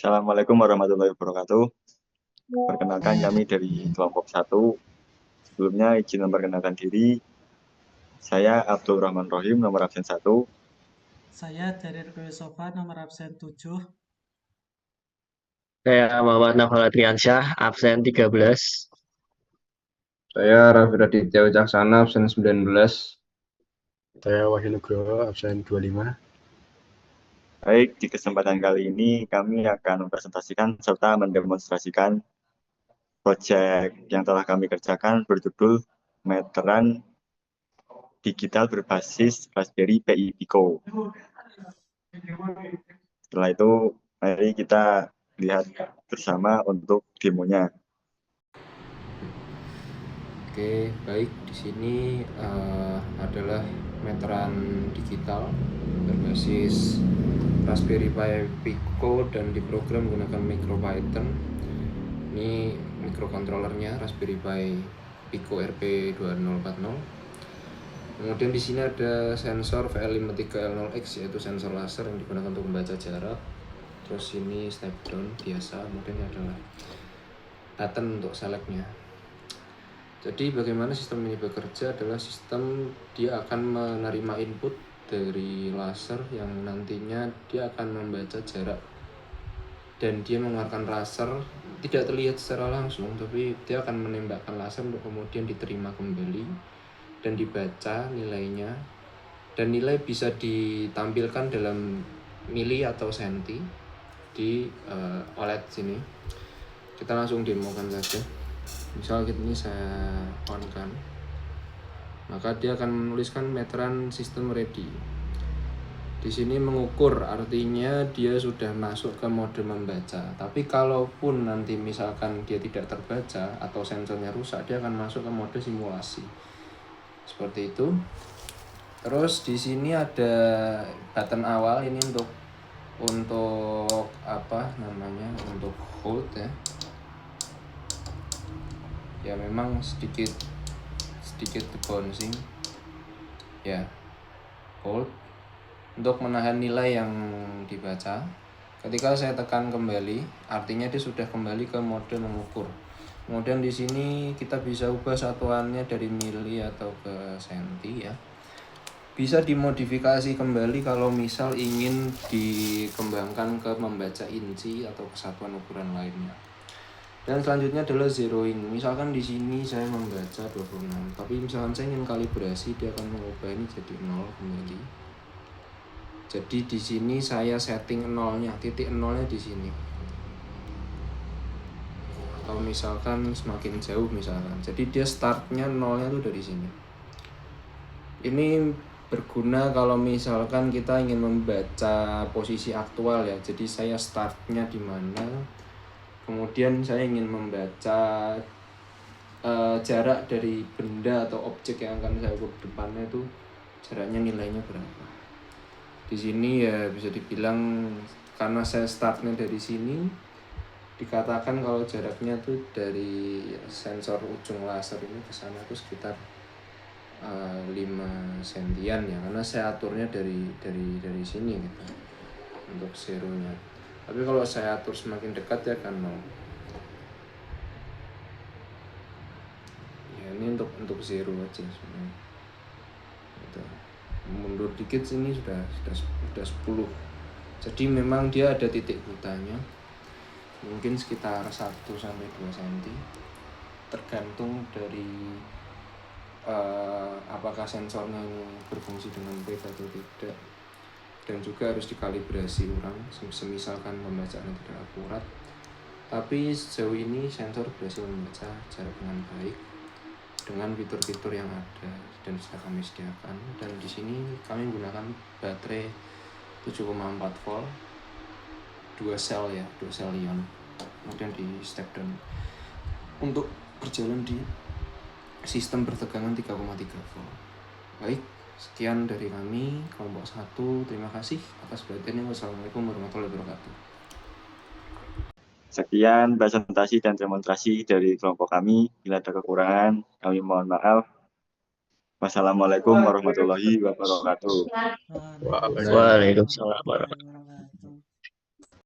Assalamualaikum warahmatullahi wabarakatuh. Perkenalkan kami dari kelompok 1. Sebelumnya izin memperkenalkan diri. Saya Abdul Rahman Rohim, nomor absen 1. Saya dari RPW Sofa nomor absen 7. Saya Muhammad Nafal Adriansyah, absen 13. Saya Raffi Raditya Wicaksana, absen 19. Saya Wahyu Nugroho, absen 25. Baik, di kesempatan kali ini kami akan mempresentasikan serta mendemonstrasikan proyek yang telah kami kerjakan berjudul Meteran Digital Berbasis Raspberry Pi Pico. Setelah itu, mari kita lihat bersama untuk demonya. Oke, baik. Di sini adalah meteran digital berbasis Raspberry Pi Pico dan diprogram menggunakan MicroPython. Ini microcontrollernya Raspberry Pi Pico RP2040. Kemudian di sini ada sensor VL53L0X, yaitu sensor laser yang digunakan untuk membaca jarak. Terus ini step down biasa, kemudian ini adalah button untuk selectnya. Jadi bagaimana sistem ini bekerja adalah sistem dia akan menerima input dari laser yang nantinya dia akan membaca jarak, dan dia mengeluarkan laser tidak terlihat secara langsung, tapi dia akan menembakkan laser untuk kemudian diterima kembali dan dibaca nilainya, dan nilai bisa ditampilkan dalam mili atau senti di OLED sini. Kita langsung demokan saja. Misal ini saya on kan, maka dia akan menuliskan meteran sistem ready. Di sini mengukur, artinya dia sudah masuk ke mode membaca. Tapi kalaupun nanti misalkan dia tidak terbaca atau sensornya rusak, dia akan masuk ke mode simulasi. Seperti itu. Terus di sini ada button awal, ini untuk apa namanya? Untuk hold ya. Ya memang sedikit bouncing ya, hold untuk menahan nilai yang dibaca. Ketika saya tekan kembali, artinya dia sudah kembali ke mode mengukur. Kemudian di sini kita bisa ubah satuannya dari mili atau ke senti ya. Bisa dimodifikasi kembali kalau misal ingin dikembangkan ke membaca inci atau kesatuan ukuran lainnya. Dan selanjutnya adalah zeroing. Misalkan di sini saya membaca 26, tapi misalkan saya ingin kalibrasi, dia akan mengubah ini jadi 0 kembali. Jadi di sini saya setting nolnya, titik nolnya di sini. Atau misalkan semakin jauh misalkan. Jadi dia startnya nolnya tuh dari sini. Ini berguna kalau misalkan kita ingin membaca posisi aktual ya. Jadi saya startnya di mana, kemudian saya ingin membaca jarak dari benda atau objek yang akan saya ukur depannya itu jaraknya nilainya berapa. Di sini ya bisa dibilang karena saya startnya dari sini, dikatakan kalau jaraknya tuh dari sensor ujung laser ini ke sana tuh sekitar 5 sentian ya, karena saya aturnya dari sini gitu untuk zeronya. Tapi kalau saya atur semakin dekat ya kan 0. Ya ini untuk zero aja sebenarnya. Gitu. Mundur dikit sini sudah 10. Jadi memang dia ada titik butanya. Mungkin sekitar 1 sampai 2 cm. Tergantung dari apakah sensornya ini berfungsi dengan baik atau tidak. Dan juga harus dikalibrasi ulang semisalkan pembacaannya tidak akurat. Tapi sejauh ini sensor berhasil membaca jarak dengan baik dengan fitur-fitur yang ada dan sudah kami sediakan. Dan di sini kami menggunakan baterai 7,4 volt 2 sel ya, 2 sel ion. Kemudian di step down untuk berjalan di sistem bertegangan 3,3 volt. Baik, sekian dari kami kelompok 1. Terima kasih atas perhatiannya. Wassalamualaikum warahmatullahi wabarakatuh. Sekian presentasi dan demonstrasi dari kelompok kami. Bila ada kekurangan, kami mohon maaf. Wassalamualaikum warahmatullahi wabarakatuh. Waalaikumsalam. Waalaikumsalam warahmatullahi wabarakatuh.